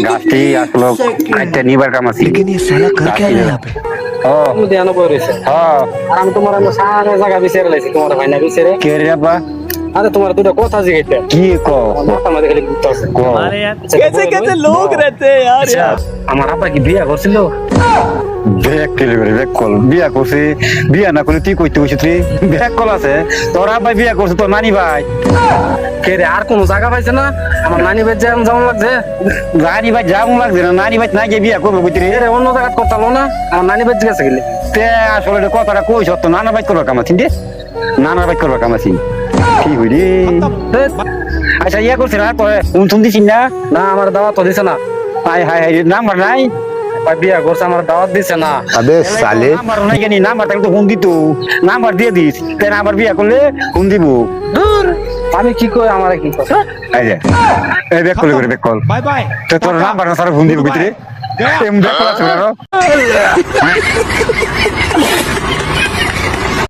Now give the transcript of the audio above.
গাছটি আসলো কাটতে নিবার কাম আছে लेकिन ये साला कर क्या रहा है यहाँ पे ও তুমি ধ্যান করে রয়েছে হ্যাঁ আর আমি তোমার আমি সারা জায়গা বিচারে লাইছি তোমার ভাই না বিচারে কে রে বাবা আরে তোমার দুটো কথা জিগাইতে কি কো মাথা মাঝে খালি ঘুরতে আছে কো कैसे कैसे लोग रहते हैं यार আচ্ছা আমার আব্বা কি বিয়া করছিল ব্যাক কেলে করে ব্যাক কল বিয়া করছে বিয়া না করলে তুই কইতে বসে তুই ব্যাক কল আছে তোর আব্বাই বিয়া করছে তোর নানি ভাই কে রে আর কোন জায়গা পাইছে না আমার নানি বেদ যেমন লাগছে নানি ভাই যাবো লাগছে না নানি ভাই না গিয়ে বিয়া করবে কইতে রে এ রে অন্য জায়গা করতে হলো না আমার নানি বেদ গেছে গেলে তে আসলে এটা কথাটা কইছ তো নানা ভাই করবে কাম আছে রে নানা ভাই করবে কাম আছে কি হই রে আচ্ছা ইয়া করছে না তোরে উন দিছিস না না আমার দাওয়াত তো দিছে না হাই হাই হাই নাম্বার নাই ভাই বিয়া করছে আমার দাওয়াত দিছে না अबे साले নাম্বার নাই জানি নাম্বার থাকলে তো ফোন দিত নাম্বার দিয়ে দিস তাই নাম্বার বিয়া করলে ফোন দিব দূর আমি কি কই আমারে কি কই এই যে এই ব্যাক কল করে ব্যাক কল बाय बाय তো তোর নাম্বার না সারা ফোন দিব ভিতরে এম ব্যাক কল আছে